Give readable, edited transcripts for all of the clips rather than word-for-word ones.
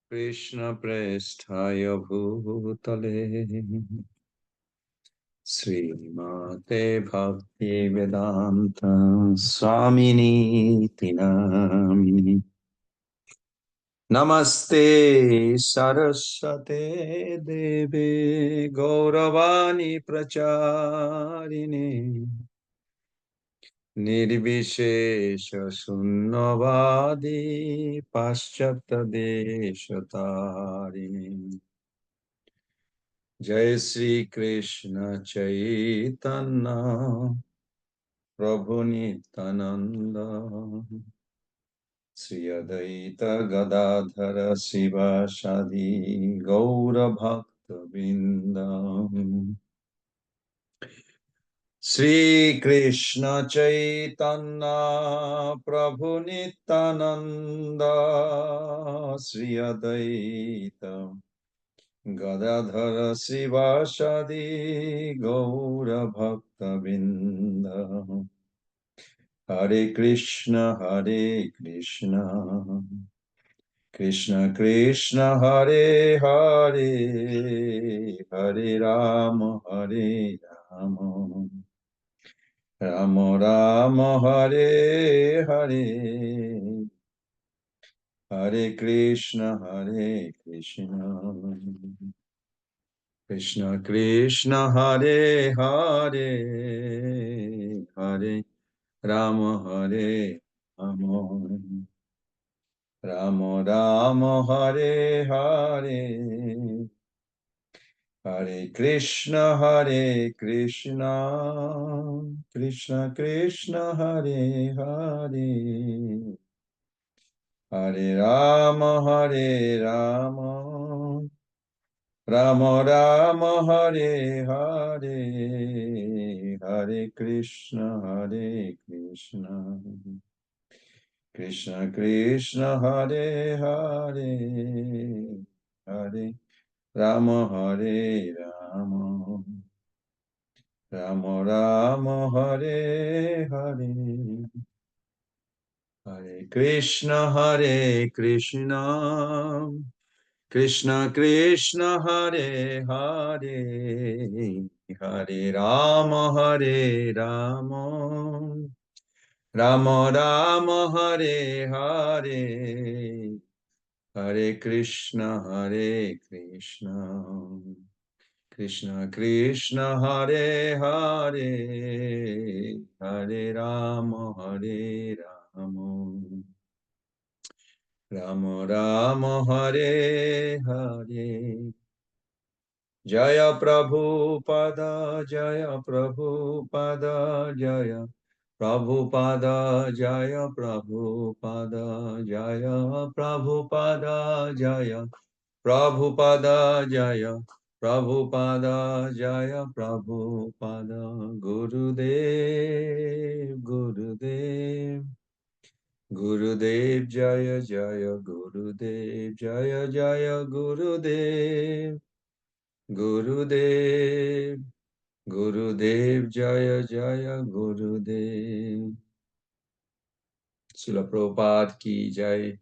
Krishna Prestaya Bhutale Srimate Bhakti Vedanta Swamini Tinamini Namaste Saraswate Deve Gauravani Pracharini Nirvishesha Sunnavadi Paschata Deshatharini Jai Sri Krishna Chaitanya Prabhu Nityananda Sri Adaita Gadadhara Siva Shadi Gaura Bhakta Vrinda Sri Krishna Chaitanya Prabhu Nityananda Sri Adaita Gadadhara Sivasadi Gaura Bhakta Binda Hare Krishna Krishna Krishna Hare Hare Hare Rama Rama Rama Hare Hare Hare Krishna Krishna Krishna Hare Hare Hare Rama Rama Rama Rama Hare Hare Hare Krishna Krishna Krishna Hare Hare Hare Rama Rama Rama Hare Hare Hare Krishna Krishna Krishna Hare Hare Hare Rama Rama Rama Hare Hare Hare Krishna Krishna Krishna Hare Hare Hare Rama Rama Rama Hare Hare Hare Krishna Krishna Krishna Hare Hare Hare Rama Rama Rama Hare Hare Jaya Prabhupada Jaya Prabhupada Jaya Prabhupada Jaya Prabhupada Jaya Prabhupada Jaya Prabhupada Jaya Prabhupada Jaya Prabhupada Gurudev Jaya Jaya Gurudev Jaya Jaya Gurudev Jaya Jaya Gurudev Srila Prabhupada ki Jai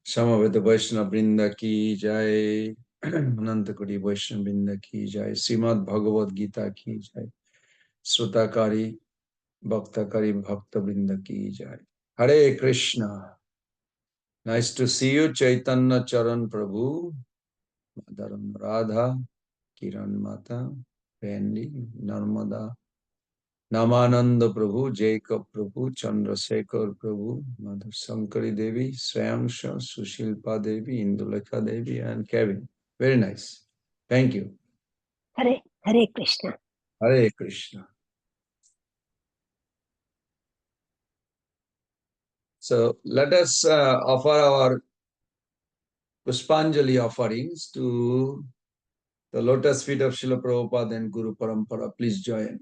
Samaveta Vaishnava Vrinda ki Jai Anantakuri Vaishnava Vrinda ki Jai Srimad Bhagavad Gita ki Jai Srutakari Bhaktakari Bhakta Vrinda ki Jai Hare Krishna. Nice to see you, Chaitanya Charan Prabhu, Madaram Radha, Kiran Mata, Randy, Narmada, Namananda Prabhu, Jacob Prabhu, Chandrasekhar Prabhu, Mother Sankari Devi, Sriyamsha, Sushilpa Devi, Indulekha Devi, and Kevin. Very nice. Thank you. Hare Krishna. Hare Krishna. So let us offer our Pushpanjali offerings to the lotus feet of Srila Prabhupada and Guru Parampara. Please join.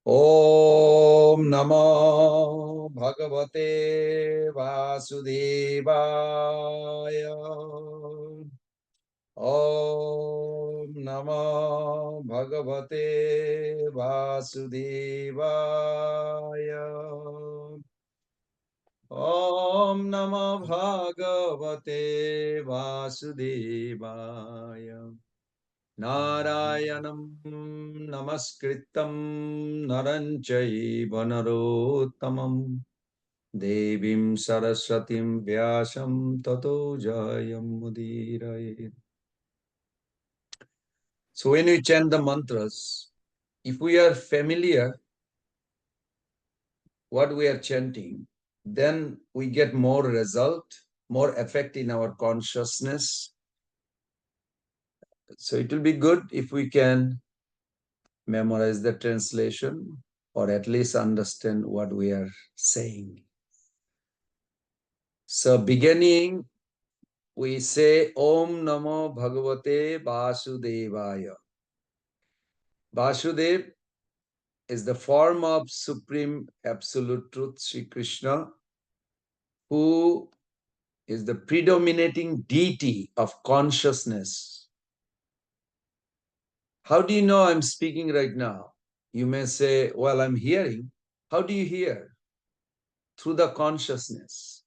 Om Namo Bhagavate Vasudevaya. Om Namo Bhagavate Vasudevaya. Om Om Namo Bhagavate Vasudevaya. Narayanam Namaskritam Naranchaiva Narottamam Devim Saraswatim Vyasam Tato Jayam Mudirayet. So when we chant the mantras, if we are familiar what we are chanting, then we get more result, more effect in our consciousness. So it will be good if we can memorize the translation or at least understand what we are saying. So beginning, we say Om Namo Bhagavate Vasudevaya. Vasudev is the form of Supreme Absolute Truth, Sri Krishna, who is the predominating deity of consciousness. How do you know I'm speaking right now? You may say, well, I'm hearing. How do you hear? Through the consciousness.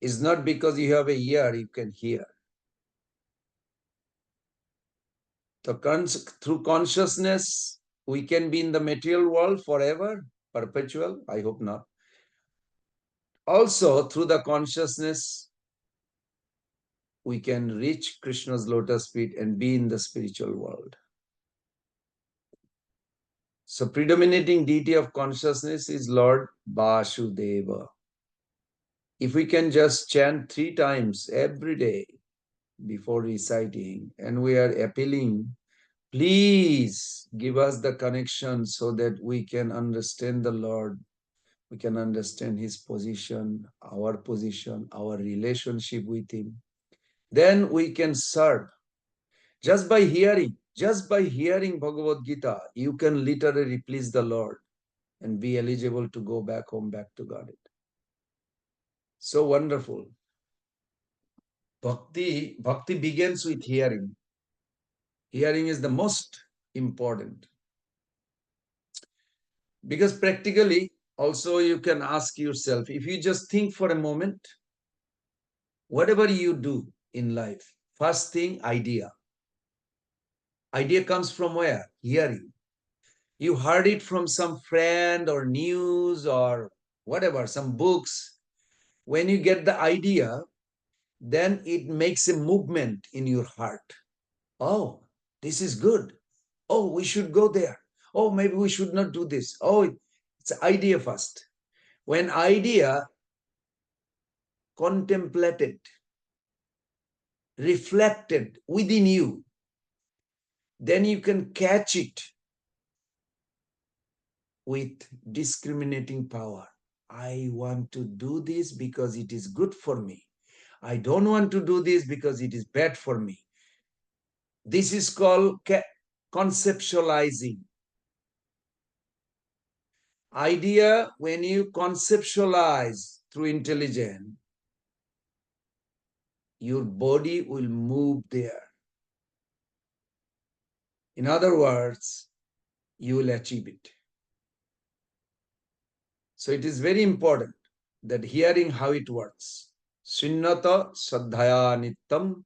It's not because you have a ear you can hear. Through consciousness, we can be in the material world forever, perpetual. I hope not. Also, through the consciousness, we can reach Krishna's lotus feet and be in the spiritual world. So, predominating deity of consciousness is Lord Vasudeva. If we can just chant 3 times every day before reciting, and we are appealing, please give us the connection so that we can understand the Lord. We can understand His position, our relationship with Him. Then we can serve. Just by hearing Bhagavad Gita, you can literally please the Lord and be eligible to go back home, back to God. So wonderful. Bhakti begins with hearing. Hearing is the most important. Because practically, also you can ask yourself, if you just think for a moment, whatever you do in life, first thing, idea. Idea comes from where? Hearing. You heard it from some friend or news or whatever, some books. When you get the idea, then it makes a movement in your heart. Oh, this is good. Oh, we should go there. Oh, maybe we should not do this. Oh, it's idea first. When idea contemplated, reflected within you, then you can catch it with discriminating power. I want to do this because it is good for me. I don't want to do this because it is bad for me. This is called conceptualizing. Idea, when you conceptualize through intelligence, your body will move there. In other words, you will achieve it. So it is very important that hearing how it works. Srinnata sadhaya nittam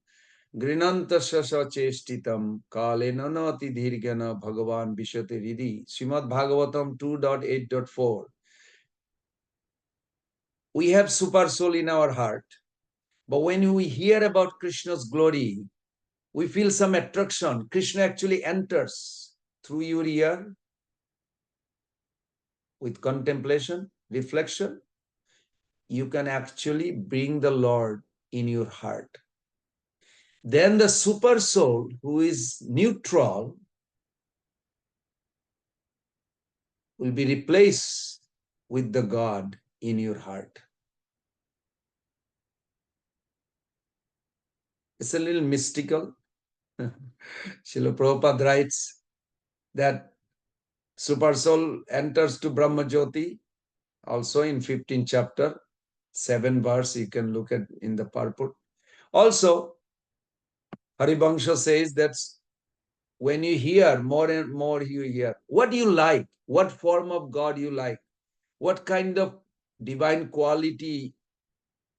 grinanta sasa chestitam kale nanati dhirgana bhagavan vishate ridi. Srimad Bhagavatam 2.8.4. We have super soul in our heart, but when we hear about Krishna's glory, we feel some attraction. Krishna actually enters through your ear with contemplation, reflection. You can actually bring the Lord in your heart. Then the super soul, who is neutral, will be replaced with the God in your heart. It's a little mystical. Srila Prabhupada writes that super soul enters to Brahma Jyoti, also in 15th chapter, 7 verse, you can look at in the purport. Also, Harivansha says that when you hear, more and more you hear, what do you like? What form of God you like? What kind of divine quality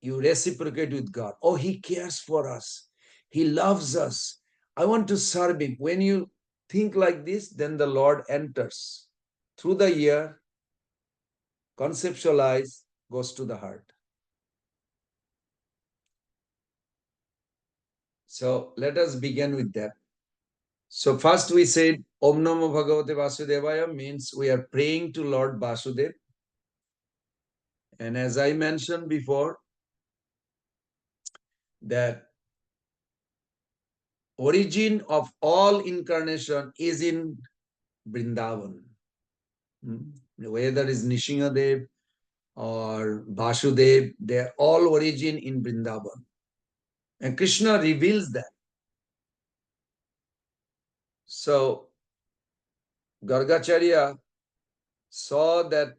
you reciprocate with God. Oh, He cares for us. He loves us. I want to serve Him. When you think like this, then the Lord enters through the ear, conceptualize, goes to the heart. So let us begin with that. So first we said Om Namo Bhagavate Vasudevaya means we are praying to Lord Vasudev. And as I mentioned before, that origin of all incarnation is in Vrindavan. Whether it is Nishingadev or Vasudev, they are all origin in Vrindavan. And Krishna reveals that. So Gargacharya saw that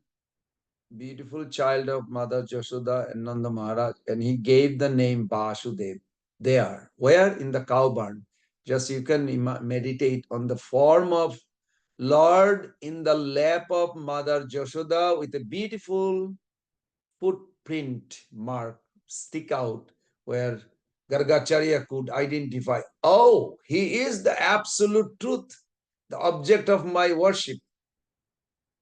beautiful child of Mother Jashoda and Nanda Maharaj, and he gave the name Vasudev. There. Where? In the cow barn. Just you can meditate on the form of Lord in the lap of Mother Jashoda with a beautiful footprint mark stick out where Gargacharya could identify, oh, he is the absolute truth, the object of my worship.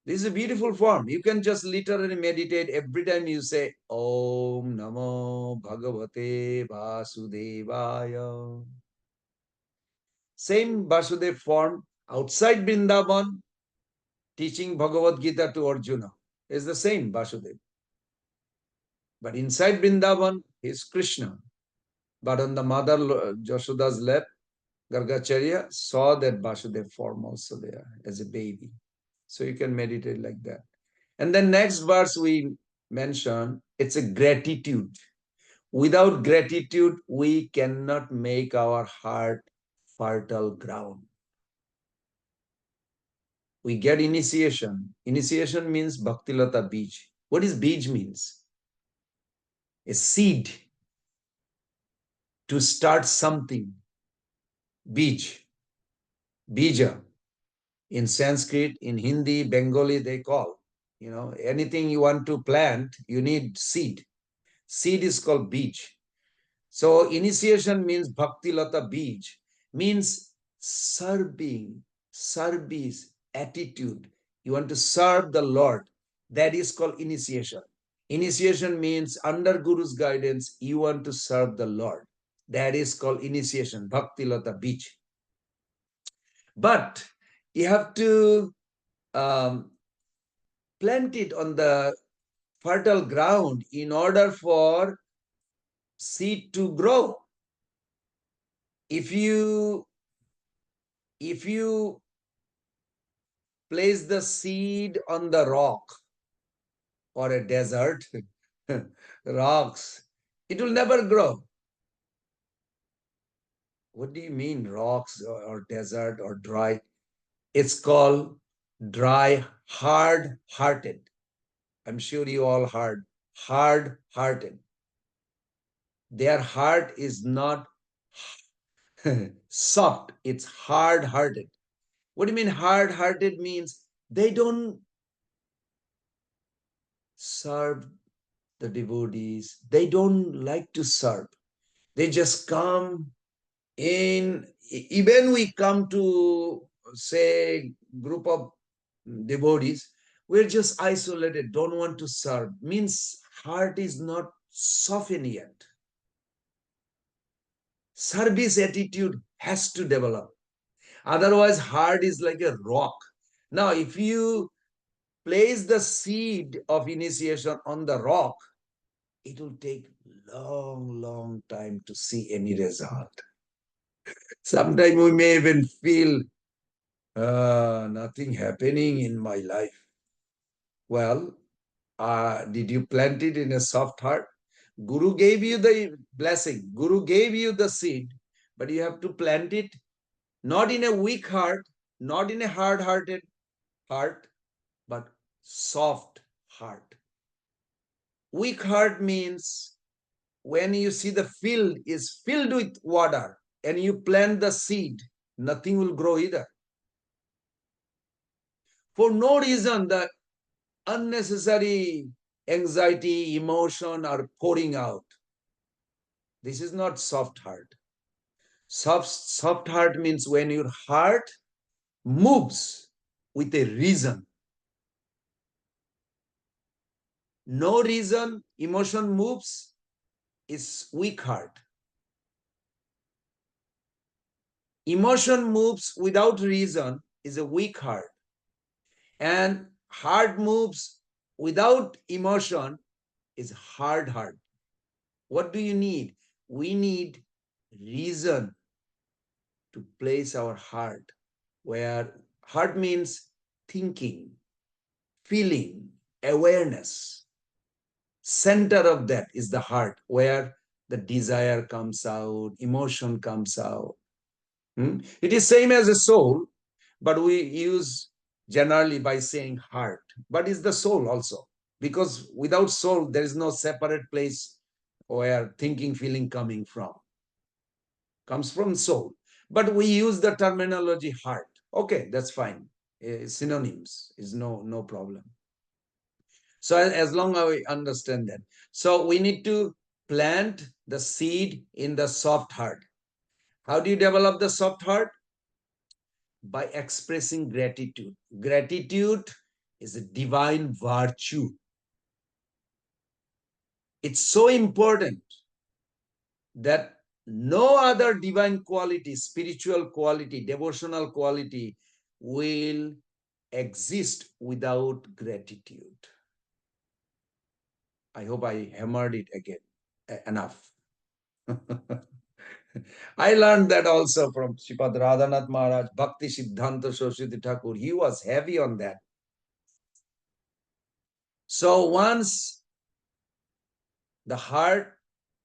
This is a beautiful form. You can just literally meditate every time you say, Om Namo Bhagavate Vasudevaya. Same Vasudev form outside Vrindavan, teaching Bhagavad Gita to Arjuna is the same Vasudev. But inside Vrindavan, he is Krishna. But on the mother Jashoda's lap, Gargacharya saw that Vasudev form also there as a baby. So you can meditate like that. And then next verse we mention, it's a gratitude. Without gratitude, we cannot make our heart fertile ground. We get initiation. Initiation means Bhaktilata Bij. What is Bij means? A seed to start something. Bij. Bija. In Sanskrit, in Hindi, Bengali, they call. You know, anything you want to plant, you need seed. Seed is called Bij. So initiation means Bhakti Lata Bij, means serving, service, attitude. You want to serve the Lord. That is called initiation. Initiation means under Guru's guidance, you want to serve the Lord. That is called initiation, Bhakti Lata Bij. But you have to plant it on the fertile ground in order for seed to grow. If you place the seed on the rock or a desert, rocks, it will never grow. What do you mean rocks or desert or dry? It's called dry, hard-hearted. I'm sure you all heard, hard-hearted. Their heart is not soft, it's hard-hearted. What do you mean hard-hearted means? They don't serve the devotees. They don't like to serve. They just come in, even we come to, say, group of devotees, we're just isolated, don't want to serve. Means heart is not softened yet. Service attitude has to develop. Otherwise, heart is like a rock. Now, if you place the seed of initiation on the rock, it will take long time to see any result. Sometimes we may even feel nothing happening in my life. Well, did you plant it in a soft heart? Guru gave you the blessing. Guru gave you the seed, but you have to plant it not in a weak heart, not in a hard-hearted heart, but soft heart. Weak heart means when you see the field is filled with water and you plant the seed, nothing will grow either. For no reason, the unnecessary anxiety, emotion are pouring out. This is not soft heart. Soft heart means when your heart moves with a reason. No reason, emotion moves, is weak heart. Emotion moves without reason is a weak heart. And heart moves without emotion is hard heart. What do you need? We need reason to place our heart, where heart means thinking, feeling, awareness. Center of that is the heart, where the desire comes out, emotion comes out. It is same as a soul, but we use generally by saying heart, but it's the soul also, because without soul there is no separate place where thinking, feeling coming from. Comes from soul, but we use the terminology heart. Okay, that's fine. Synonyms is no problem. So as long as we understand that, so we need to plant the seed in the soft heart. How do you develop the soft heart? By expressing gratitude. Gratitude is a divine virtue. It's so important that no other divine quality, spiritual quality, devotional quality will exist without gratitude. I hope I hammered it again enough. I learned that also from Sripad Radhanath Maharaj, Bhakti Siddhanta Saraswati Thakur. He was heavy on that. So once the heart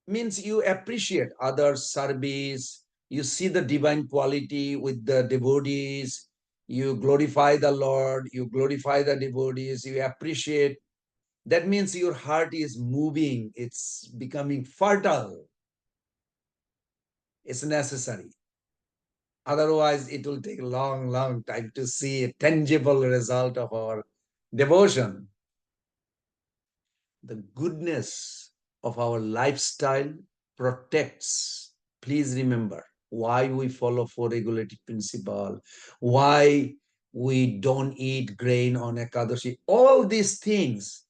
means you appreciate others' service, you see the divine quality with the devotees, you glorify the Lord, you glorify the devotees, you appreciate. That means your heart is moving, it's becoming fertile. It's necessary. Otherwise, it will take a long time to see a tangible result of our devotion. The goodness of our lifestyle protects. Please remember why we follow four regulative principle, why we don't eat grain on Ekadashi. All these things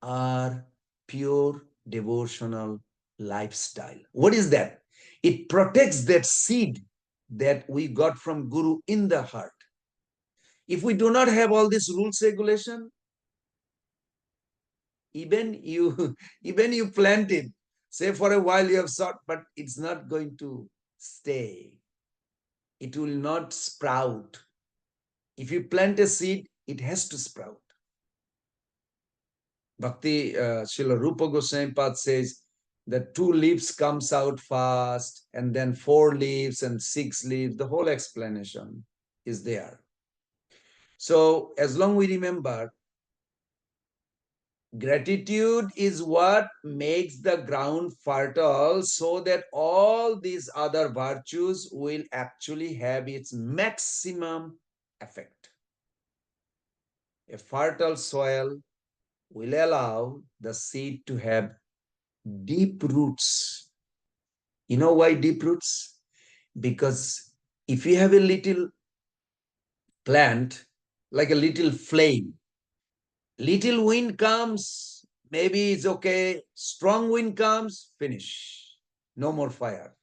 are pure devotional lifestyle. What is that? It protects that seed that we got from Guru in the heart. If we do not have all these rules, regulation, even you even you plant it, say for a while you have sought, but it's not going to stay. It will not sprout. If you plant a seed, it has to sprout. Bhakti Srila Rupa Goswami Pad says that 2 leaves comes out fast, and then 4 leaves and 6 leaves. The whole explanation is there. So as long we remember, gratitude is what makes the ground fertile, so that all these other virtues will actually have its maximum effect. A fertile soil will allow the seed to have deep roots. You know why deep roots? Because if you have a little plant, like a little flame, little wind comes, maybe it's okay. Strong wind comes, finish. No more fire.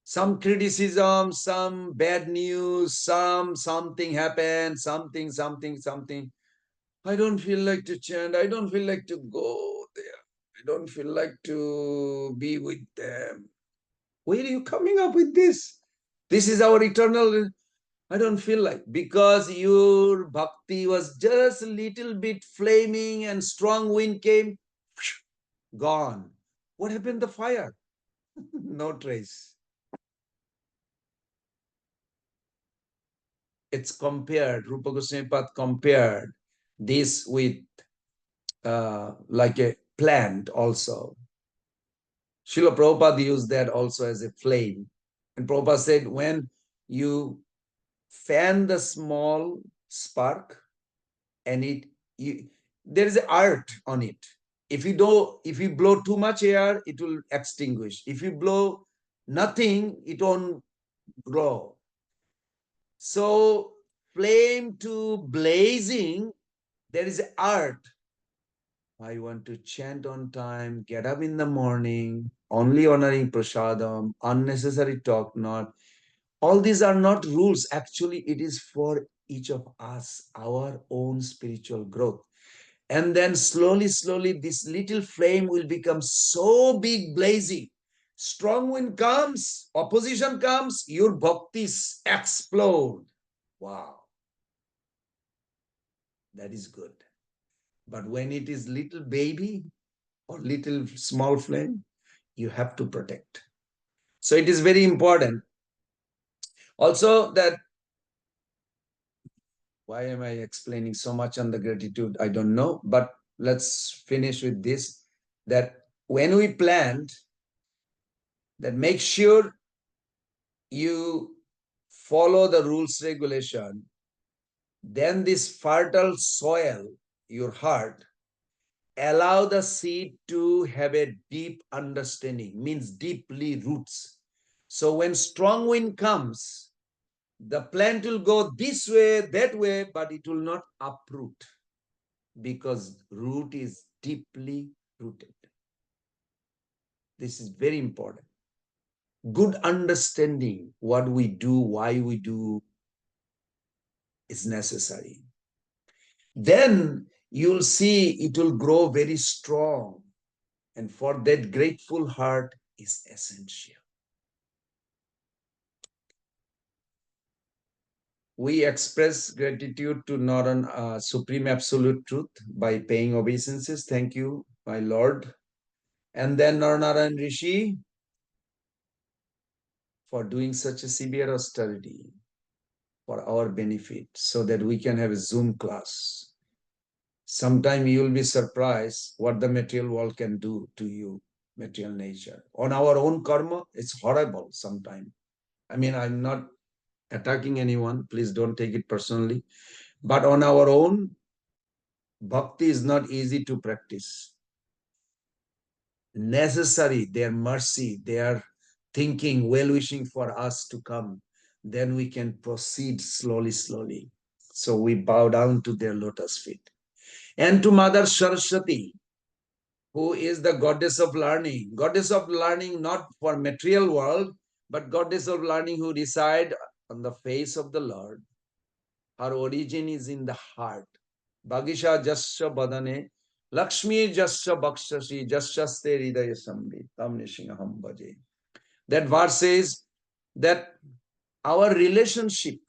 Some criticism, some bad news, something happened, something. I don't feel like to chant. I don't feel like to go there. I don't feel like to be with them. Where are you coming up with this? This is our eternal. I don't feel like, because your bhakti was just a little bit flaming and strong wind came, gone. What happened to the fire? No trace. It's compared, Rupa Goswami Pad compared this with like a plant also. Srila Prabhupada used that also as a flame. And Prabhupada said, when you fan the small spark and there is art on it. If you blow too much air, it will extinguish. If you blow nothing, it won't grow. So flame to blazing, there is art. I want to chant on time, get up in the morning, only honoring prasadam, unnecessary talk not. All these are not rules. Actually, it is for each of us, our own spiritual growth. And then slowly, slowly, this little flame will become so big, blazing. Strong wind comes, opposition comes, your bhaktis explode. Wow, that is good. But when it is little baby or little small flame, you have to protect. So it is very important. Also, that why am I explaining so much on the gratitude? I don't know. But let's finish with this, that when we plant, that make sure you follow the rules regulation, then this fertile soil, your heart, allow the seed to have a deep understanding, means deeply roots. So when strong wind comes, the plant will go this way, that way, but it will not uproot because root is deeply rooted. This is very important. Good understanding what we do, why we do is necessary. Then you'll see it will grow very strong. And for that, grateful heart is essential. We express gratitude to Naran, Supreme Absolute Truth, by paying obeisances. Thank you, my Lord. And then Naranaran Rishi for doing such a severe austerity for our benefit so that we can have a Zoom class. Sometime you will be surprised what the material world can do to you, material nature. On our own karma, it's horrible sometimes. I mean, I'm not attacking anyone. Please don't take it personally. But on our own, bhakti is not easy to practice. Necessary, their mercy, their thinking, well-wishing for us to come. Then we can proceed slowly, slowly. So we bow down to their lotus feet. And to Mother Saraswati, who is the goddess of learning. Goddess of learning not for material world, but goddess of learning who reside on the face of the Lord. Her origin is in the heart. Bhagisha Jasya Badane, Lakshmi Jasya Bhakshashi, Jasyaste Hridaya Samrit, Tam Nishingaham Bhaje. That verse says that our relationship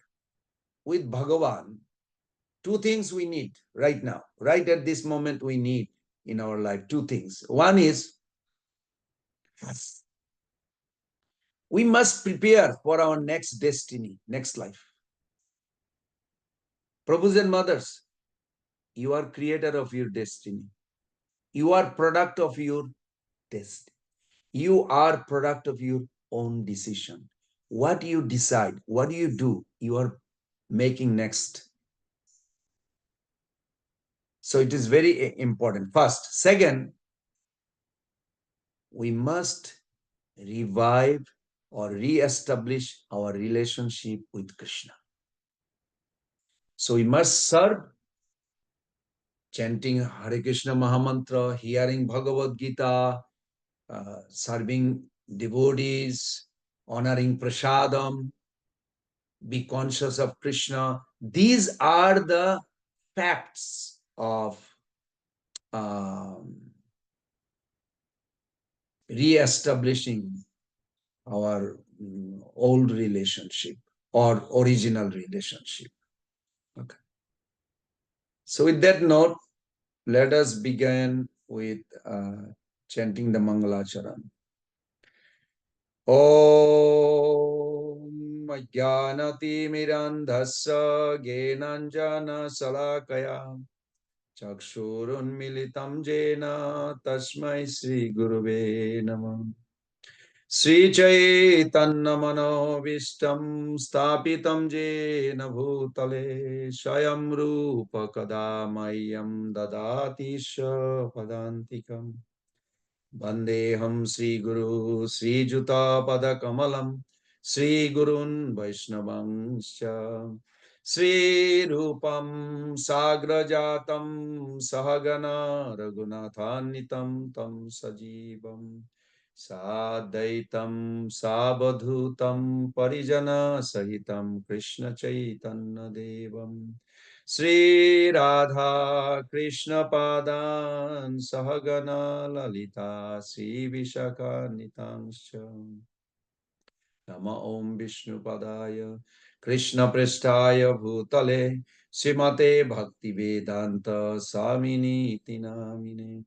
with Bhagavan, two things we need right now, right at this moment we need in our life, two things. One is we must prepare for our next destiny, next life. Prabhus and mothers, you are creator of your destiny. You are product of your destiny. You are product of your own decision. What you decide, what you do, you are making next. So it is very important. First. Second, we must revive or re-establish our relationship with Krishna. So we must serve, chanting Hare Krishna Mahamantra, hearing Bhagavad Gita, serving devotees, honoring prasadam, be conscious of Krishna. These are the facts of re-establishing our old relationship or original relationship. Okay. So with that note, let us begin with chanting the Mangalacharan. Om Jnanatimirandhasya Gyenanjana Salakaya Chakshurunmilitam Jena Tasmai Sri Guruve Namah. Sri Chaitanya Manobishtam Stapitam Jena Bhutale Swayam Rupa Kadamayam Dadati Padantikam Vandeham Sri Guru Sri Juta Pada Kamalam Sri Gurun Vaishnavangscha Sri Rupam Sagrajatam Sahagana Raghunathanitam Tam Sajivam Sadaitam Sabadhutam Parijana Sahitam Krishna Chaitanya Devam Sri Radha Krishna Padan Sahagana Lalita Sri Vishaka Nitangsha Nama Om Vishnu Padaya Krishna Prestaya Bhutale Srimate Bhakti Vedanta Samini Tinamine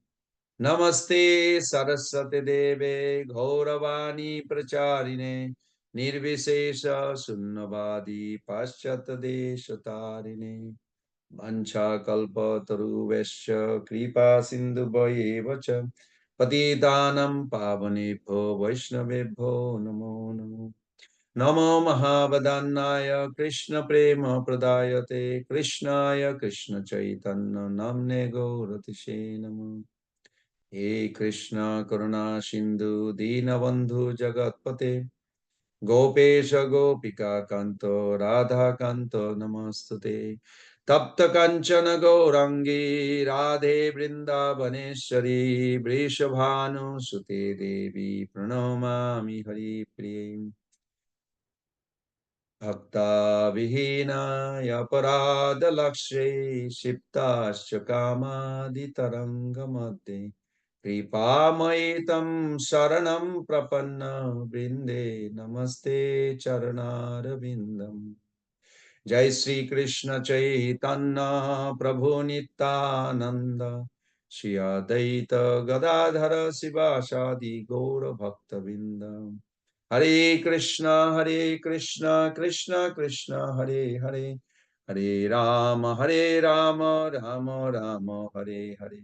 Namaste Saraswati Deve Gauravani Pracharine Nirvishesha Sunnavadi Paschat Deshatarine Mancha kalpa taruvesya kripa sindhu vacha patitanam pavanebho vaishnavebho namo namo namo mahavadannaya krishna prema pradayate krishnaya krishna chaitanya namne gauratishe namo he krishna karuna sindhu dinabandhu jagatpate Gopesha Gopika Kanto Radha Kanto Namastute Tapta Kanchana Gaurangi Radhe Vrindavaneshwari Vrishabhanu Sute Devi Pranamami Hari Priya Bhakta Vihina Yaparada Lakshe Shiptascha Kamadi Tarangamate Kripamayitam Saranam Prapanna Brinde Namaste Charanarvindam Jai Sri Krishna Chaitanya Prabhu Nityananda Shri Adaita Gadadhara Sivasadi Gaura Bhakta Vindam Hare Krishna, Krishna Krishna, Hare Hare, Hare Rama, Rama Rama, Hare Hare.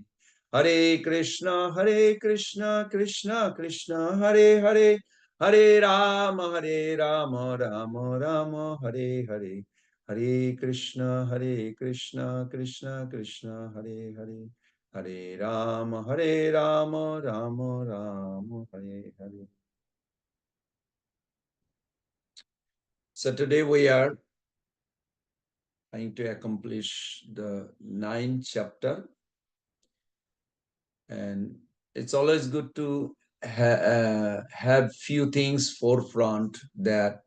Hare Krishna, Krishna Krishna, Hare Hare, Hare Rama, Rama Rama, Hare Hare. Hare Krishna, Krishna Krishna, Hare Hare. Hare Rama, Rama Rama, Hare Hare. So today we are trying to accomplish the ninth chapter, and it's always good to have few things forefront that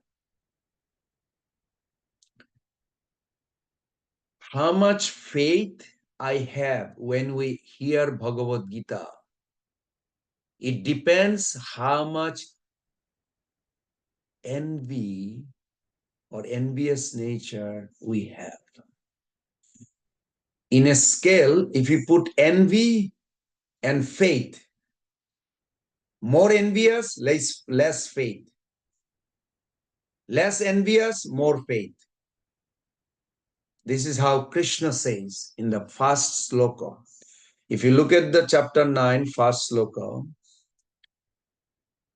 how much faith I have when we hear Bhagavad Gita. It depends how much envy or envious nature we have. In a scale, if you put envy and faith, more envious, less faith. Less envious, more faith. This is how Krishna says in the first sloka. If you look at the chapter 9, first sloka,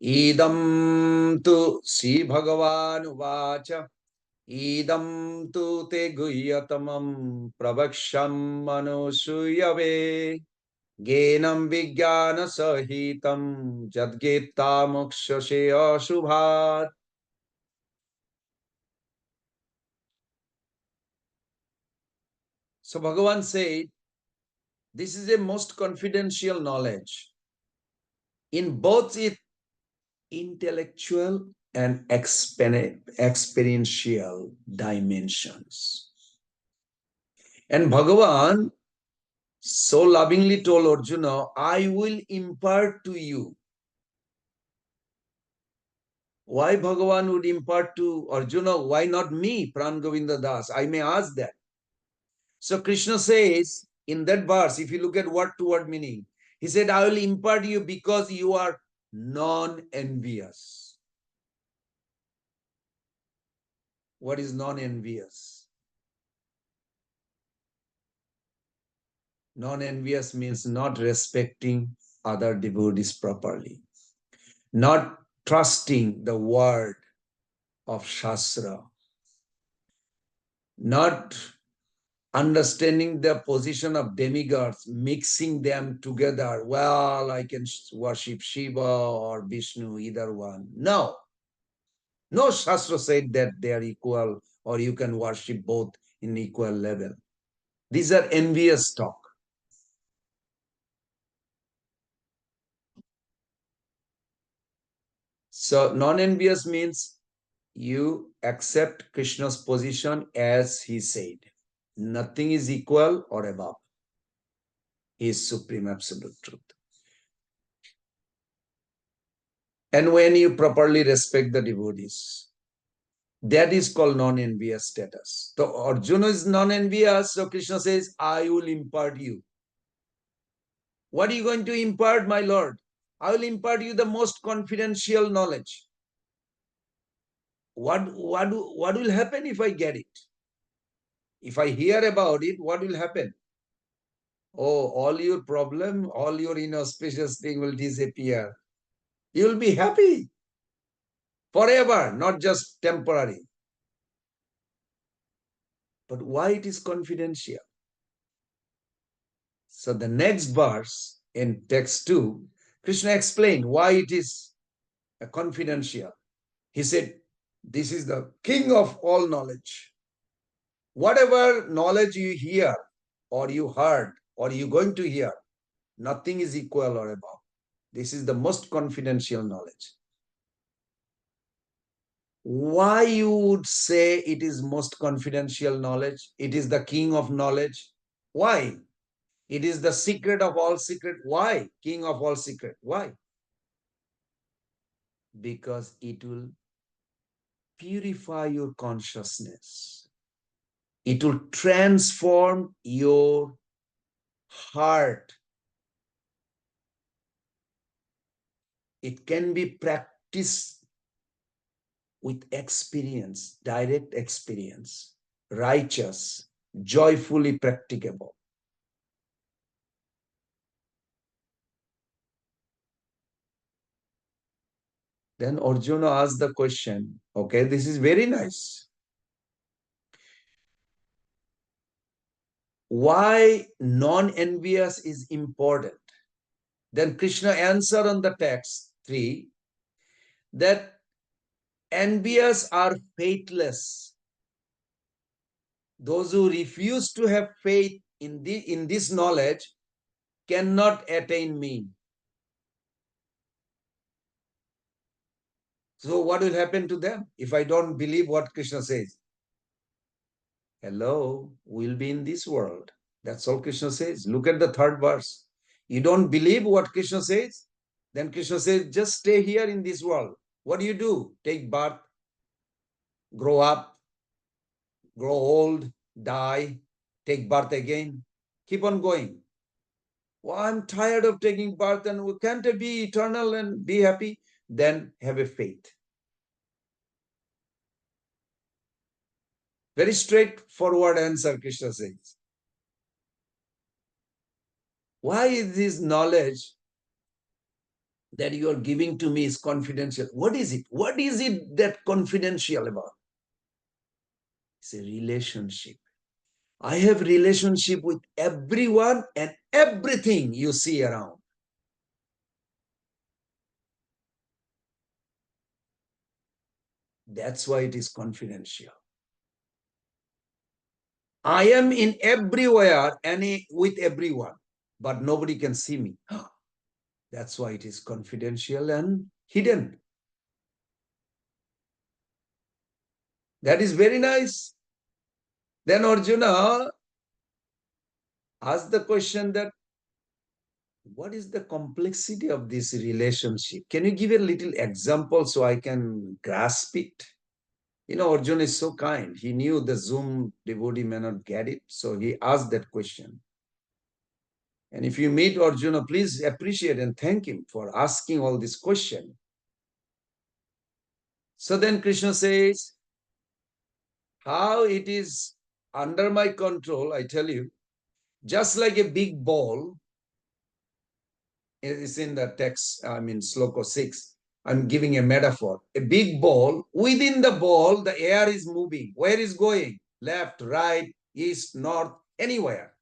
Idam tu Sri Bhagavan Vacha, Idam tu te guhyatamam pravaksham manusuyave, Genam Vijnana Sahitam Jadgeta Mokshase Ashubhat. So Bhagavan said, this is a most confidential knowledge in both its intellectual and experiential dimensions. And Bhagavan so lovingly told Arjuna, I will impart to you. Why Bhagavan would impart to Arjuna? Why not me, Pran Govinda Das? I may ask that. So Krishna says in that verse, if you look at word to word meaning, he said, I will impart you because you are non-envious. What is non-envious? Non-envious means not respecting other devotees properly, not trusting the word of Shastra, not understanding the position of demigods, mixing them together. Well, I can worship Shiva or Vishnu, either one. No, no Shastra said that they are equal or you can worship both in equal level. These are envious talk. So non-envious means you accept Krishna's position as he said. Nothing is equal or above. He is supreme absolute truth. And when you properly respect the devotees, that is called non-envious status. So Arjuna is non-envious, so Krishna says, I will impart you. What are you going to impart, my Lord? I will impart you the most confidential knowledge. What will happen if I get it? If I hear about it, what will happen? Oh, all your problem, all your inauspicious thing will disappear. You will be happy forever, not just temporary. But why it is confidential? So the next verse in text 2, Krishna explained why it is confidential. He said, this is the king of all knowledge. Whatever knowledge you hear or you heard or you're going to hear, nothing is equal or above. This is the most confidential knowledge. Why you would say it is most confidential knowledge? It is the king of knowledge. Why? It is the secret of all secret. Why? King of all secret. Why? Because it will purify your consciousness. It will transform your heart. It can be practiced with experience, direct experience, righteous, joyfully practicable. Then Arjuna asked the question, okay, this is very nice. Why non-envious is important? Then Krishna answered on the text 3 that envious are faithless. Those who refuse to have faith in this knowledge cannot attain me. So what will happen to them if I don't believe what Krishna says? Hello, we'll be in this world. That's all Krishna says. Look at the third verse. You don't believe what Krishna says? Then Krishna says, just stay here in this world. What do? Take birth, grow up, grow old, die, take birth again. Keep on going. Well, I'm tired of taking birth and we can't be eternal and be happy. Then have a faith. Very straightforward answer, Krishna says. Why is this knowledge that you are giving to me is confidential? What is it? What is it that confidential about? It's a relationship. I have relationship with everyone and everything you see around. That's why it is confidential. I am in everywhere and with everyone, but nobody can see me. That's why it is confidential and hidden. That is very nice. Then Arjuna asked the question that, what is the complexity of this relationship? Can you give a little example so I can grasp it? You know, Arjuna is so kind. He knew the Zoom devotee may not get it, so he asked that question. And if you meet Arjuna, please appreciate and thank him for asking all this question. So then Krishna says, how it is under my control, I tell you, just like a big ball, it's in the text, I mean, Sloka 6. I'm giving a metaphor. A big ball, within the ball, the air is moving. Where is going? Left, right, east, north, anywhere.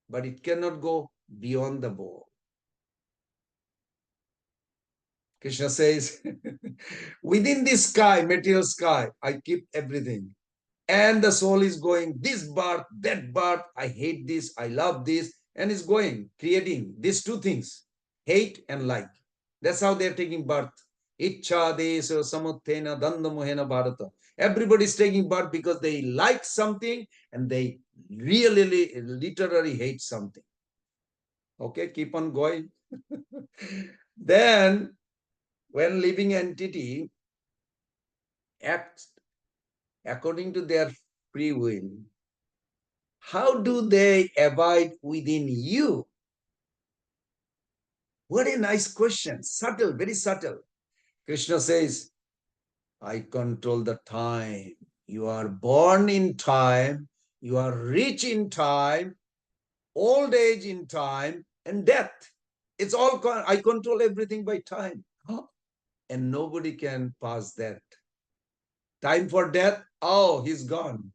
But it cannot go beyond the ball. Krishna says, within this sky, material sky, I keep everything. And the soul is going, this birth, that birth, I hate this, I love this, and is going, creating these two things, hate and like. That's how they're taking birth. Ichcha desa samuttena dandamohena bharata. Everybody is taking birth because they like something and they really, literally hate something. Okay, keep on going. Then, when living entity acts according to their free will, how do they abide within you? What a nice question. Subtle, very subtle. Krishna says, I control the time. You are born in time. You are rich in time, old age in time, and death. It's all, I control everything by time. Huh? And nobody can pass that. Time for death, oh, he's gone.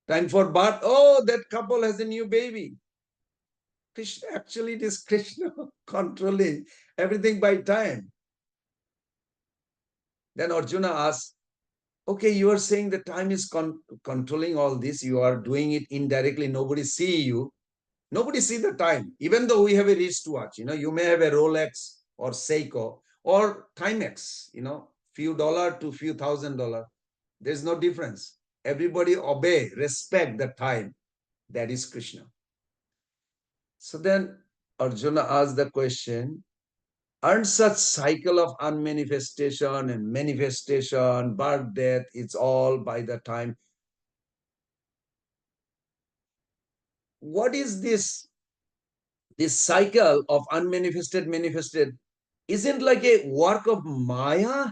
Time for birth, oh, that couple has a new baby. Krishna, actually, it is Krishna controlling everything by time. Then Arjuna asks, okay, you are saying the time is controlling all this. You are doing it indirectly. Nobody see you. Nobody see the time. Even though we have a wristwatch, you may have a Rolex or Seiko or Timex, few dollar to few $1,000. There's no difference. Everybody obey, respect the time. That is Krishna. So then Arjuna asked the question, aren't such cycle of unmanifestation and manifestation, birth, death, it's all by the time. What is this cycle of unmanifested, manifested? Isn't like a work of Maya?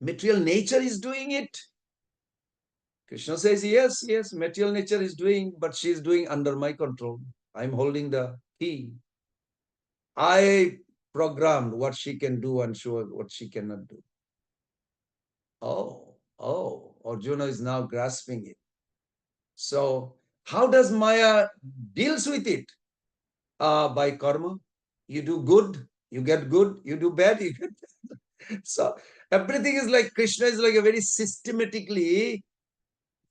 Material nature is doing it. Krishna says, yes, yes, material nature is doing, but she is doing under my control. I'm holding the key. I programmed what she can do and show what she cannot do. Arjuna is now grasping it. So how does Maya deals with it? By karma. You do good, you get good. You do bad, you get bad. So everything is like Krishna is like a very systematically,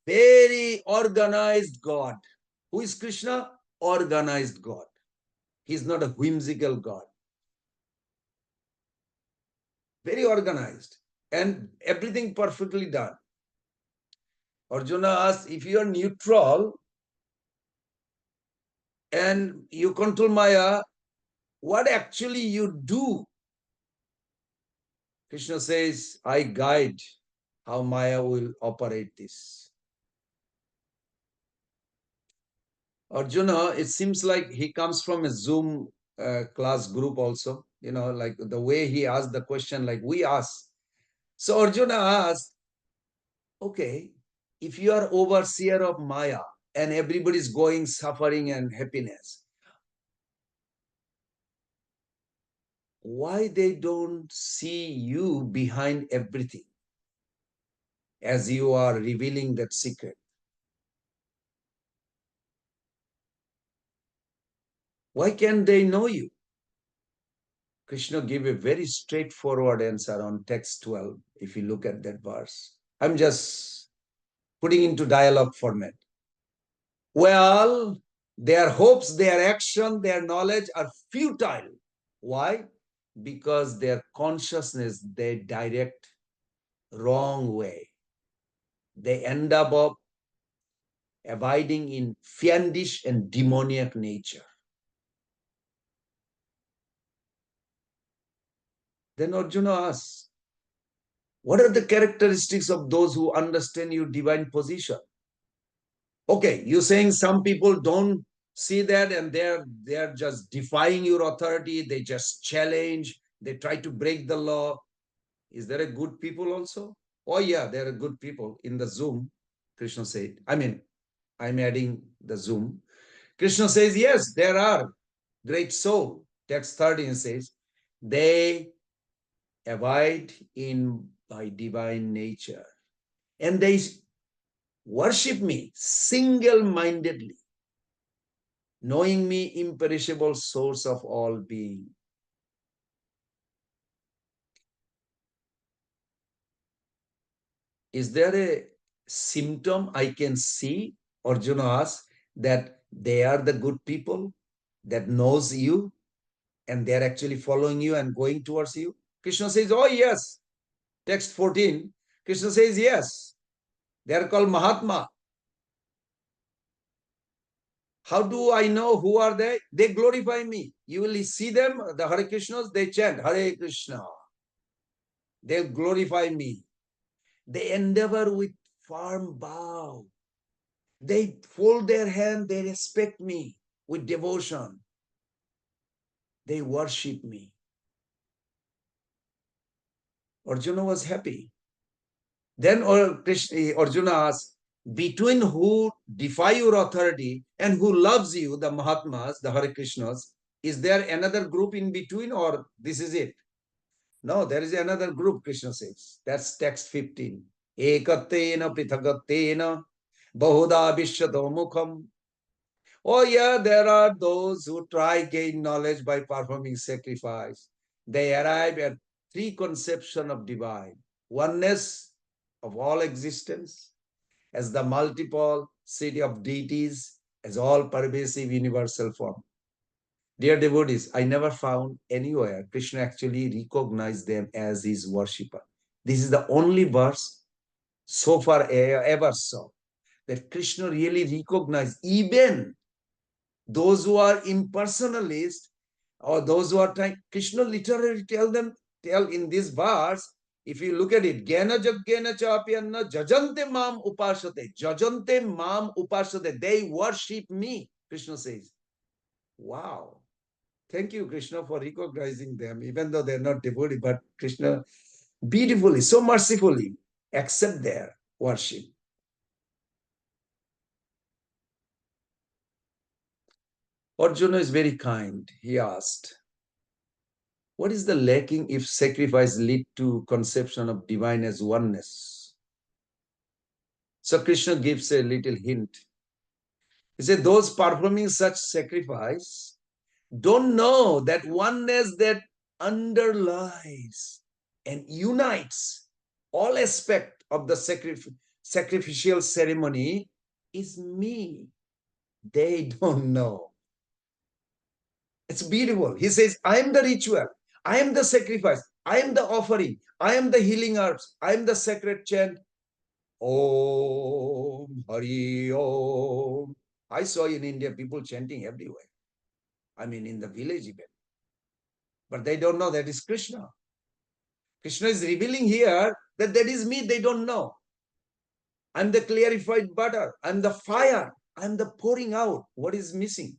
very organized God. Who is Krishna? Organized God. He's not a whimsical God. Very organized and everything perfectly done. Arjuna asks, if you are neutral and you control Maya, what actually you do? Krishna says, I guide how Maya will operate this. Arjuna, it seems like he comes from a Zoom class group also, like the way he asked the question, like we ask. So Arjuna asked, okay, if you are overseer of Maya and everybody's going suffering and happiness, why they don't see you behind everything as you are revealing that secret? Why can't they know you? Krishna gave a very straightforward answer on text 12, if you look at that verse. I'm just putting into dialogue format. Well, their hopes, their action, their knowledge are futile. Why? Because their consciousness, they direct wrong way. They end up abiding in fiendish and demoniac nature. Then Arjuna asks, what are the characteristics of those who understand your divine position? Okay, you're saying some people don't see that and they're just defying your authority. They just challenge. They try to break the law. Is there a good people also? Oh yeah, there are good people in the Zoom. Krishna said. I'm adding the Zoom. Krishna says, yes, there are great soul. Text 13 says, they abide in my divine nature, and they worship me single-mindedly, knowing me imperishable source of all being. Is there a symptom I can see, Arjuna asks, that they are the good people that knows you and they're actually following you and going towards you? Krishna says, oh yes. Text 14, Krishna says, yes. They are called Mahatma. How do I know who are they? They glorify me. You will see them, the Hare Krishnas, they chant Hare Krishna. They glorify me. They endeavor with firm bow. They fold their hand, they respect me with devotion. They worship me. Arjuna was happy. Then Arjuna asked, between who defy your authority and who loves you, the Mahatmas, the Hare Krishnas, is there another group in between or this is it? No, there is another group, Krishna says. That's text 15. Ekattena prithagattena bahuda vishyato mukham. Oh yeah, there are those who try gain knowledge by performing sacrifice. They arrive at three conception of divine. Oneness of all existence as the multiple city of deities as all pervasive universal form. Dear devotees, I never found anywhere Krishna actually recognized them as his worshipper. This is the only verse so far I ever saw that Krishna really recognized even those who are impersonalist or those who are trying. Krishna literally tell in this verse, if you look at it, Gyana Jagyana Chapyanna Jajante Mam Upashate. Jajante Mam Upashate. They worship me, Krishna says. Wow. Thank you, Krishna, for recognizing them, even though they're not devotee, but Krishna beautifully, so mercifully accept their worship. Arjuna is very kind. He asked, what is the lacking if sacrifice lead to conception of divine as oneness? So Krishna gives a little hint. He said, those performing such sacrifice don't know that oneness that underlies and unites all aspect of the sacrificial ceremony is me. They don't know. It's beautiful. He says, I am the ritual. I am the sacrifice. I am the offering. I am the healing herbs. I am the sacred chant. Om Hari Om. I saw in India people chanting everywhere. I mean, in the village even. But they don't know that is Krishna. Krishna is revealing here that that is me. They don't know. I'm the clarified butter. I'm the fire. I'm the pouring out. What is missing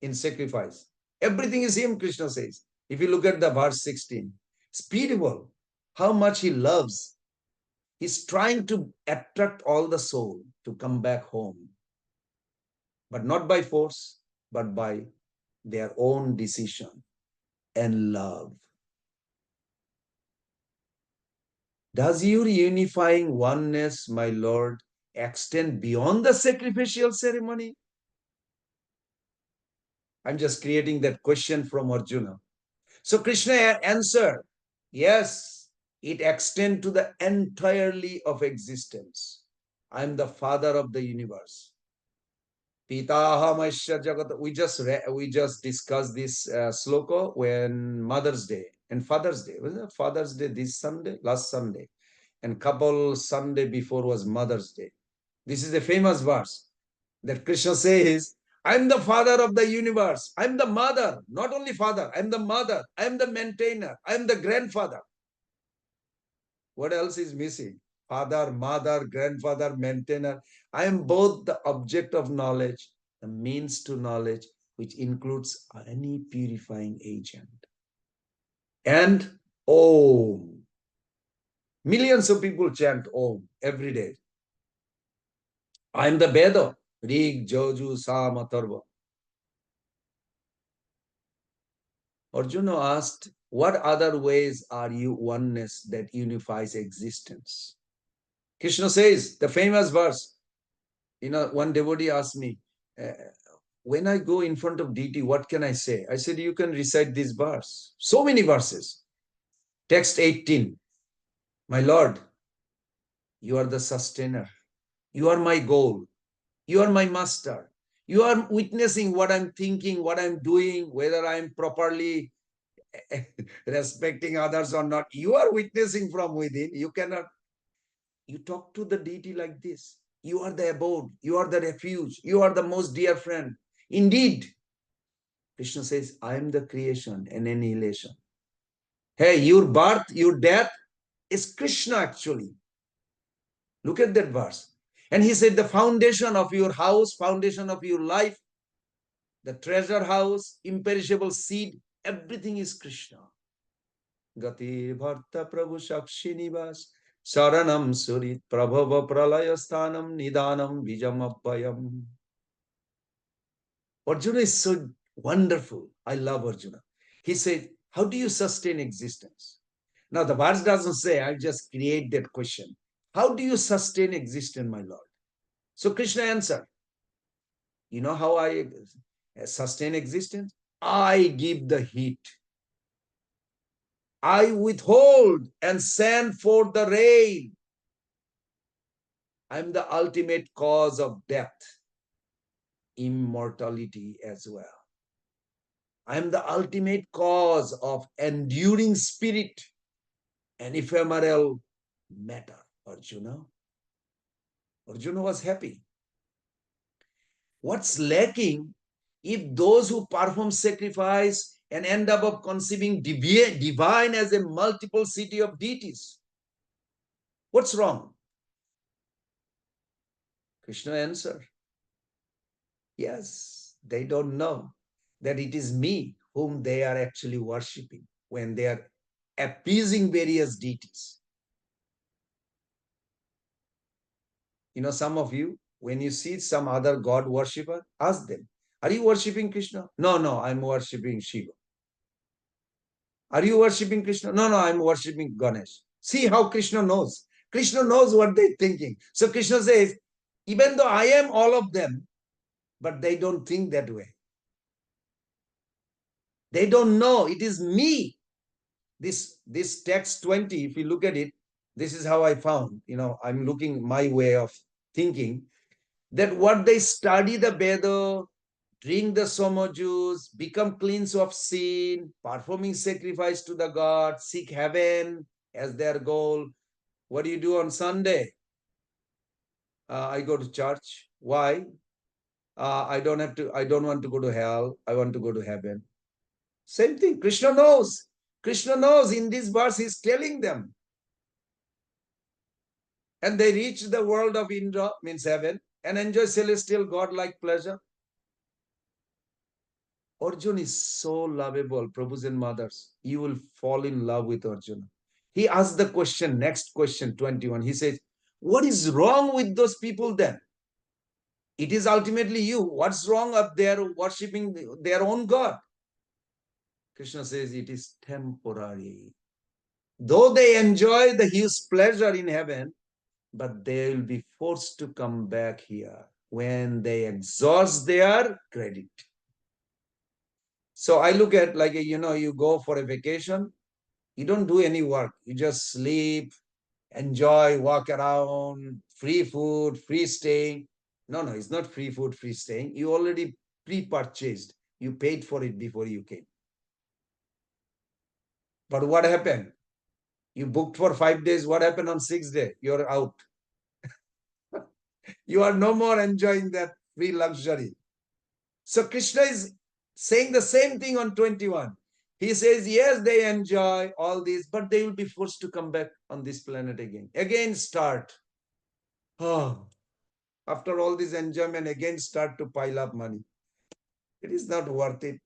in sacrifice? Everything is him, Krishna says. If you look at the verse 16, it's beautiful how much he loves. He's trying to attract all the soul to come back home, but not by force, but by their own decision and love. Does your unifying oneness, my Lord, extend beyond the sacrificial ceremony? I'm just creating that question from Arjuna. So Krishna answered, yes, it extends to the entirely of existence. I'm the father of the universe. Pitahamasya Jagat. We just discussed this sloka when Mother's Day and Father's Day. Was it Father's Day this Sunday, last Sunday? And couple Sunday before was Mother's Day. This is a famous verse that Krishna says, I'm the father of the universe. I'm the mother, not only father, I'm the mother, I'm the maintainer, I'm the grandfather. What else is missing? Father, mother, grandfather, maintainer. I am both the object of knowledge, the means to knowledge, which includes any purifying agent. And Om. Millions of people chant Om every day. I am the Veda. Rig, Joju, Sam, Atharva. Arjuna asked, what other ways are you oneness that unifies existence? Krishna says, the famous verse, one devotee asked me, uh, when I go in front of deity, what can I say? I said, you can recite this verse. So many verses. Text 18, my Lord, you are the sustainer. You are my goal. You are my master. You are witnessing what I'm thinking, what I'm doing, whether I'm properly respecting others or not. You are witnessing from within. You cannot, you talk to the deity like this. You are the abode. You are the refuge. You are the most dear friend. Indeed, Krishna says, I am the creation and annihilation. Hey, your birth, your death is Krishna actually. Look at that verse. And he said, the foundation of your house, foundation of your life, the treasure house, imperishable seed, everything is Krishna. Gati Bharta Prabhu Sakshi Nivas, Saranam Surit Prabhava Pralaya Sthanam Nidanam Vijam Abhayam. Arjuna is so wonderful. I love Arjuna. He said, how do you sustain existence? Now, the verse doesn't say, I just create that question. How do you sustain existence, my Lord? So Krishna answered, you know how I sustain existence? I give the heat. I withhold and send forth the rain. I am the ultimate cause of death, immortality as well. I am the ultimate cause of enduring spirit and ephemeral matter. Arjuna was happy. What's lacking if those who perform sacrifice and end up conceiving divine as a multiplicity of deities? What's wrong? Krishna answered, yes, they don't know that it is me whom they are actually worshipping when they are appeasing various deities. Some of you, when you see some other god worshipper, ask them, are you worshipping Krishna? No, no, I'm worshipping Shiva. Are you worshipping Krishna? No, no, I'm worshipping Ganesh. See how Krishna knows. Krishna knows what they're thinking. So Krishna says, even though I am all of them, but they don't think that way. They don't know it is me. This text 20, if you look at it, this is how I found, I'm looking my way of thinking, that what they study the Veda, drink the Soma juice, become cleansed of sin, performing sacrifice to the God, seek heaven as their goal. What do you do on Sunday? I go to church. Why? I don't want to go to hell. I want to go to heaven. Same thing. Krishna knows. Krishna knows in this verse, he's telling them. And they reach the world of Indra, means heaven, and enjoy celestial God-like pleasure. Arjuna is so lovable, Prabhus and mothers. You will fall in love with Arjuna. He asked the question, next question, 21. He says, what is wrong with those people then? It is ultimately you. What's wrong of their worshipping their own God? Krishna says it is temporary. Though they enjoy the huge pleasure in heaven, but they will be forced to come back here when they exhaust their credit. So I look at like, you go for a vacation, you don't do any work. You just sleep, enjoy, walk around, free food, free staying. No, no, it's not free food, free staying. You already pre-purchased. You paid for it before you came. But what happened? You booked for 5 days. What happened on 6th day? You're out. You are no more enjoying that free luxury. So Krishna is saying the same thing on 21. He says, yes, they enjoy all this, but they will be forced to come back on this planet again. Again start. Oh, after all this enjoyment, again start to pile up money. It is not worth it.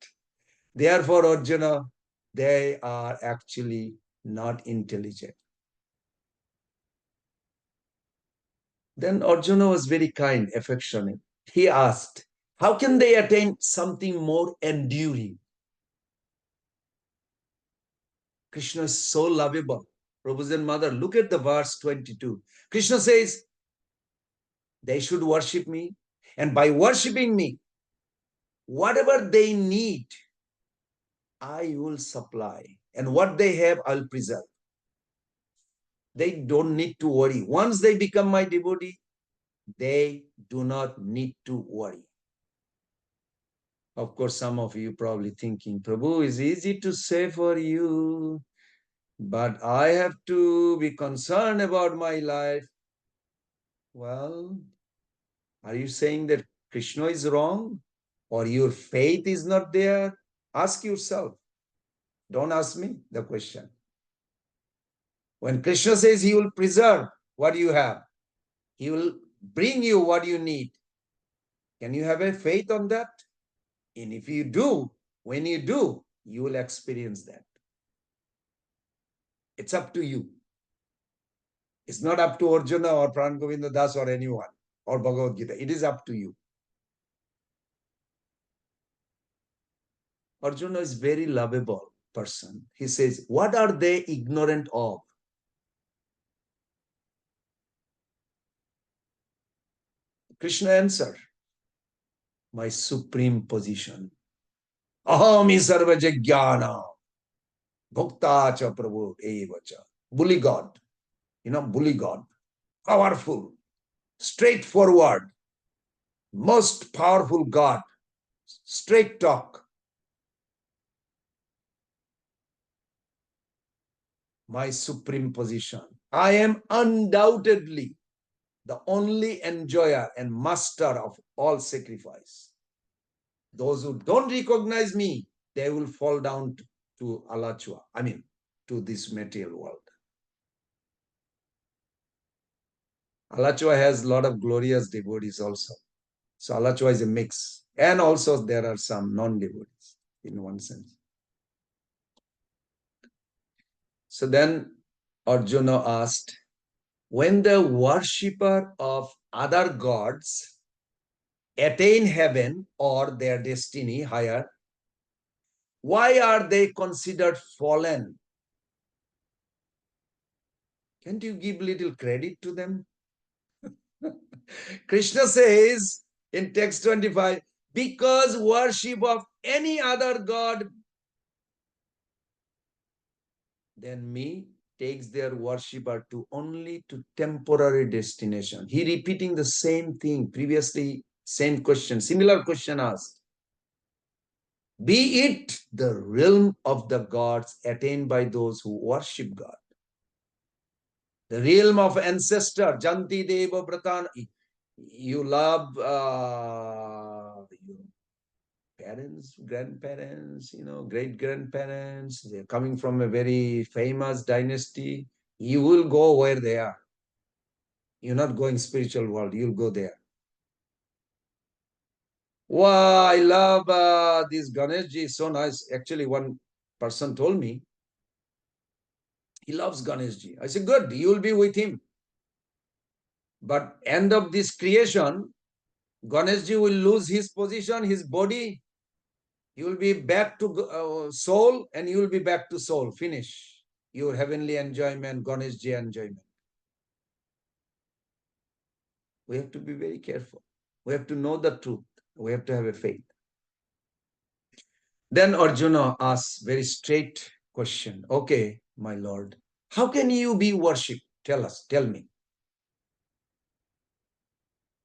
Therefore, Arjuna, they are actually not intelligent. Then Arjuna was very kind, affectionate. He asked, how can they attain something more enduring? Krishna is so lovable. Prabhu's and mother, look at the verse 22. Krishna says, they should worship me. And by worshiping me, whatever they need, I will supply. And what they have, I'll preserve. They don't need to worry. Once they become my devotee, they do not need to worry. Of course, some of you probably thinking, Prabhu, it's easy to say for you, but I have to be concerned about my life. Well, are you saying that Krishna is wrong or your faith is not there? Ask yourself. Don't ask me the question. When Krishna says he will preserve what you have, he will bring you what you need. Can you have a faith on that? And if you do, when you do, you will experience that. It's up to you. It's not up to Arjuna or Pran Govinda Das or anyone or Bhagavad Gita. It is up to you. Arjuna is very lovable person. He says, what are they ignorant of? Krishna answered, my supreme position. Ahami sarva jnana bhukta cha prabhu evacha. Bully God. Bully God. Powerful. Straightforward. Most powerful God. Straight talk. My supreme position. I am undoubtedly the only enjoyer and master of all sacrifice. Those who don't recognize me, they will fall down to Alachua, to this material world. Alachua has a lot of glorious devotees also. So Alachua is a mix. And also there are some non-devotees in one sense. So then Arjuna asked, when the worshipper of other gods attain heaven or their destiny higher, why are they considered fallen? Can't you give little credit to them? Krishna says in text 25, because worship of any other god than me takes their worshipper to only to temporary destination. He repeating the same thing previously, same question, similar question asked. Be it the realm of the gods attained by those who worship God. The realm of ancestor, Janti Deva Bratan. You love your parents, grandparents, great-grandparents. They're coming from a very famous dynasty. You will go where they are. You're not going spiritual world. You'll go there. Wow, I love this Ganeshji. So nice. Actually, one person told me he loves Ganeshji. I said, good, you will be with him. But end of this creation, Ganeshji will lose his position, his body. You will be back to soul and you will be back to soul. Finish your heavenly enjoyment, Ganeshji enjoyment. We have to be very careful. We have to know the truth. We have to have a faith. Then Arjuna asks very straight question. Okay, my Lord, how can you be worshipped? Tell us, tell me.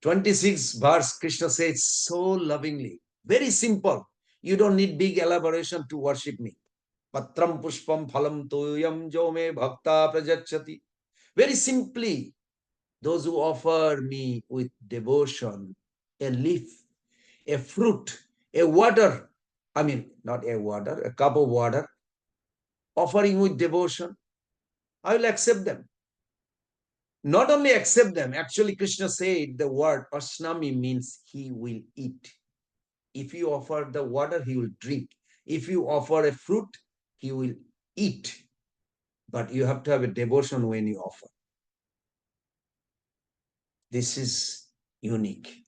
26 verse, Krishna says so lovingly, very simple. You don't need big elaboration to worship me. Patram pushpam phalam toyam jo me bhakta prajachati. Very simply, those who offer me with devotion, a leaf, a fruit, a water, not a water, a cup of water, offering with devotion, I will accept them. Not only accept them, actually Krishna said the word asnami means he will eat. If you offer the water, he will drink. If you offer a fruit, he will eat. But you have to have a devotion when you offer. This is unique.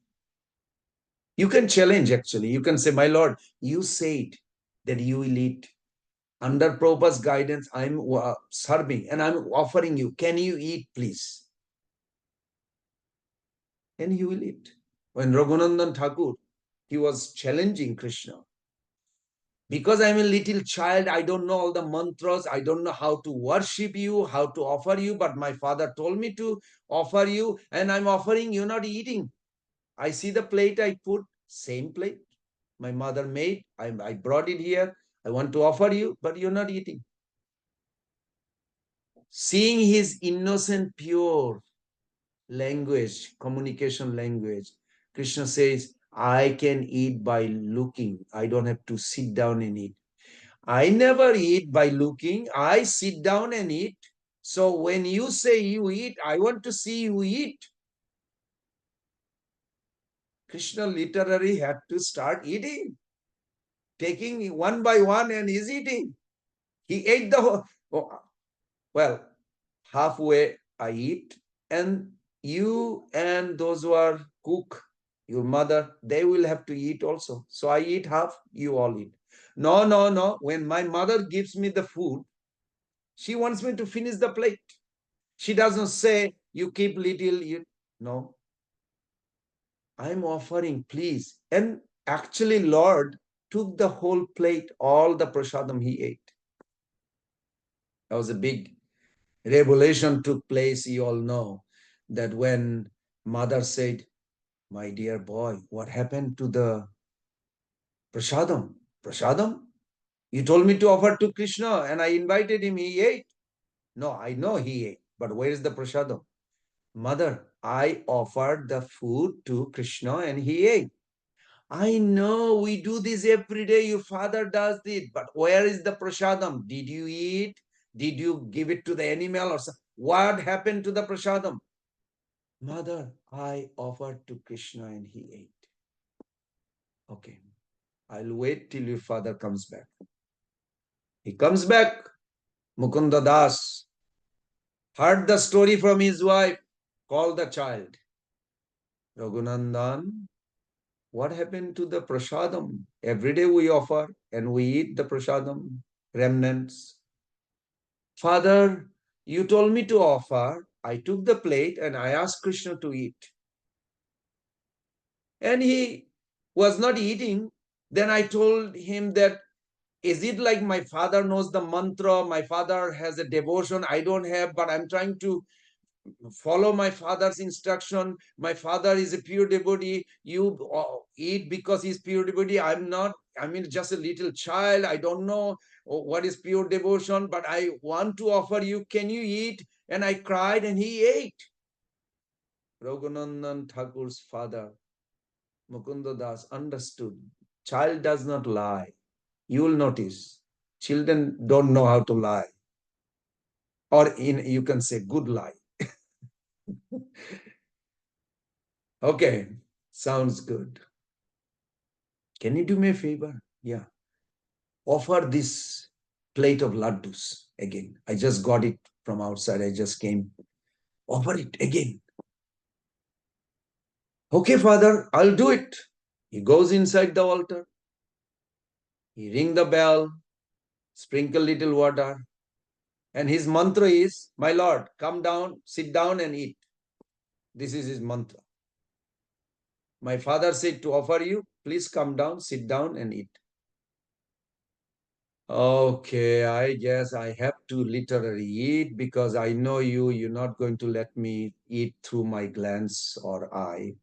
You can challenge actually. You can say, my Lord, you said that you will eat. Under Prabhupada's guidance, I'm serving and I'm offering you. Can you eat, please? And he will eat. When Raghunandan Thakur, he was challenging Krishna. Because I'm a little child, I don't know all the mantras. I don't know how to worship you, how to offer you. But my father told me to offer you, and I'm offering you, not eating. I see the plate I put, same plate. My mother made. I brought it here. I want to offer you, but you're not eating. Seeing his innocent, pure language, communication language, Krishna says, I can eat by looking. I don't have to sit down and eat. I never eat by looking. I sit down and eat. So when you say you eat, I want to see you eat. Krishna literally had to start eating, taking one by one, and he's eating. He ate the whole, well, halfway I eat, and you and those who are cook, your mother, they will have to eat also. So I eat half, you all eat. No, no, no. When my mother gives me the food, she wants me to finish the plate. She doesn't say, you keep little, you, no. I'm offering, please. And actually, Lord took the whole plate, all the prasadam he ate. That was a big revelation took place, you all know, that when mother said, my dear boy, what happened to the prasadam? Prasadam? You told me to offer to Krishna and I invited him, he ate. No, I know he ate, but where is the prasadam? Mother, I offered the food to Krishna and he ate. I know we do this every day. Your father does it, but where is the prasadam? Did you eat? Did you give it to the animal or something? What happened to the prasadam? Mother, I offered to Krishna and he ate. Okay, I'll wait till your father comes back. He comes back. Mukunda Das heard the story from his wife, called the child. Raghunandan, what happened to the prasadam? Every day we offer and we eat the prasadam, remnants. Father, you told me to offer. I took the plate and I asked Krishna to eat. And he was not eating. Then I told him that, is it like my father knows the mantra? My father has a devotion I don't have, but I'm trying to follow my father's instruction. My father is a pure devotee. You eat because he's pure devotee. I'm not. I mean, just a little child. I don't know what is pure devotion, but I want to offer you. Can you eat? And I cried and he ate. Raghunandan Thakur's father, Mukunda Das, understood. Child does not lie. You will notice. Children don't know how to lie. Or you can say good lie. Okay, sounds good. Can you do me a favor? Yeah. Offer this plate of laddus again. I just got it from outside. I just came. Offer it again. Okay, Father, I'll do it. He goes inside the altar. He ring the bell, sprinkle little water. And his mantra is, my Lord, come down, sit down and eat. This is his mantra. My father said to offer you, please come down, sit down and eat. Okay, I guess I have to literally eat because I know you, you're not going to let me eat through my glance or eye.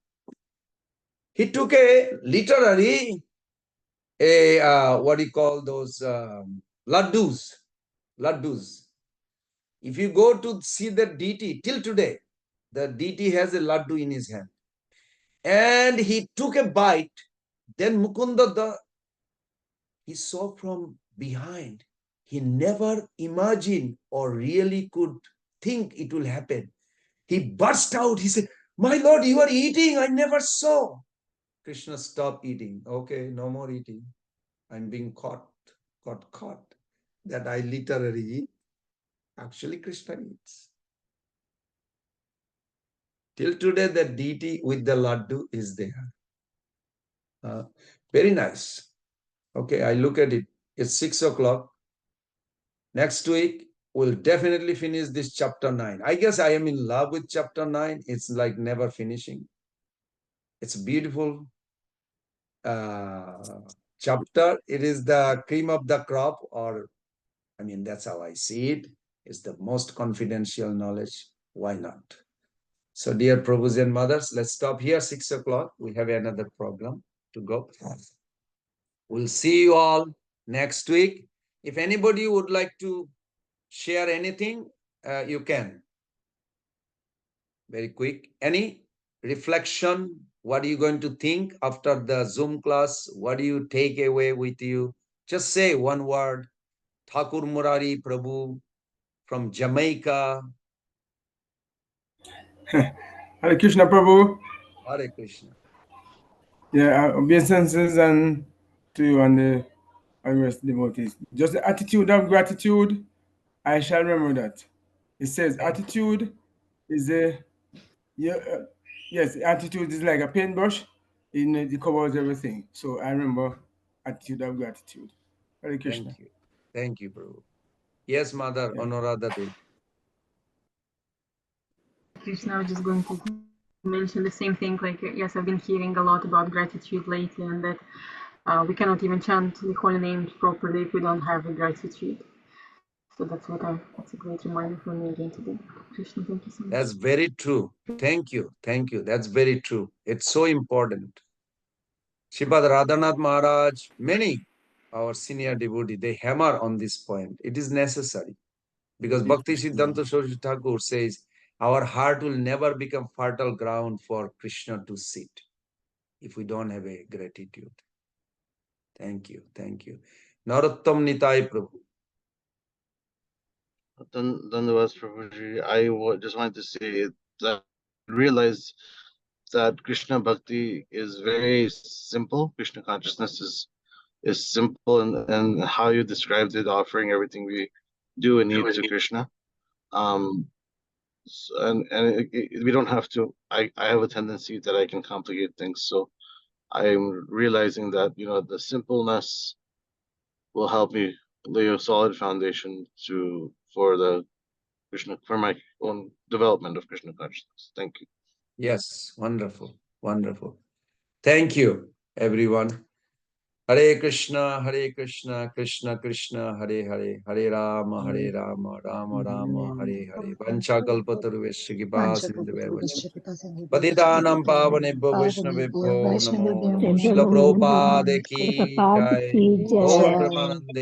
He took a literally what do you call those laddus, laddus. If you go to see the deity till today, the deity has a laddu in his hand. And he took a bite. Then Mukunda, he saw from behind. He never imagined or really could think it will happen. He burst out. He said, my Lord, you are eating. I never saw. Krishna, stop eating. Okay, no more eating. I'm being caught. That I literally eat. Actually, Krishna eats. Till today, the deity with the laddu is there. Very nice. Okay, I look at it. It's 6 o'clock. Next week, we'll definitely finish this chapter 9. I guess I am in love with chapter 9. It's like never finishing. It's a beautiful chapter. It is the cream of the crop, or I mean, that's how I see it. It's the most confidential knowledge. Why not? So, dear Prabhus and mothers, let's stop here. 6 o'clock. We have another program to go. We'll see you all next week. If anybody would like to share anything, you can. Very quick. Any reflection? What are you going to think after the Zoom class? What do you take away with you? Just say one word. Thakur Murari Prabhu from Jamaica. Hare Krishna Prabhu. Hare Krishna. Yeah, obeisances and to you and the rest devotees. Just the attitude of gratitude, I shall remember that. It says attitude is a yeah, yes, attitude is like a paintbrush. It covers everything. So I remember attitude of gratitude. Hare Krishna. Thank you. Thank you, Prabhu. Yes, Mother Yeah. Anuradha Devi. Krishna, I was just going to mention the same thing. Like, yes, I've been hearing a lot about gratitude lately, and that we cannot even chant the holy names properly if we don't have a gratitude. So that's a great reminder for me again today. Krishna, thank you so much. That's very true. Thank you. Thank you. That's very true. It's so important. Sripad Radhanath Maharaj, many our senior devotee, they hammer on this point. It is necessary because Bhakti Siddhanta Saraswati Thakur says our heart will never become fertile ground for Krishna to sit if we don't have a gratitude. Thank you. Thank you. Narottam Nitai Prabhu. Dandavas Prabhuji, I just wanted to say that I realized that Krishna Bhakti is very simple. Krishna consciousness is simple, and how you described it, offering everything we do and need to Krishna. We don't have to. I have a tendency that I can complicate things, so I'm realizing that the simpleness will help me lay a solid foundation for my own development of Krishna consciousness. Thank you. Yes, wonderful. Wonderful. Thank you, everyone. Hare Krishna, Krishna Krishna, Hare Hare, Hare Rama, Rama Rama, Hare Hare. Vancha kalpataruvesya kipa sindhuvesya. Patitanam pavanebhyo Vaishnavebhyo namo namo. Shila Prabhupada ki Prabhupada jai. ki Gaur jai. Premanande.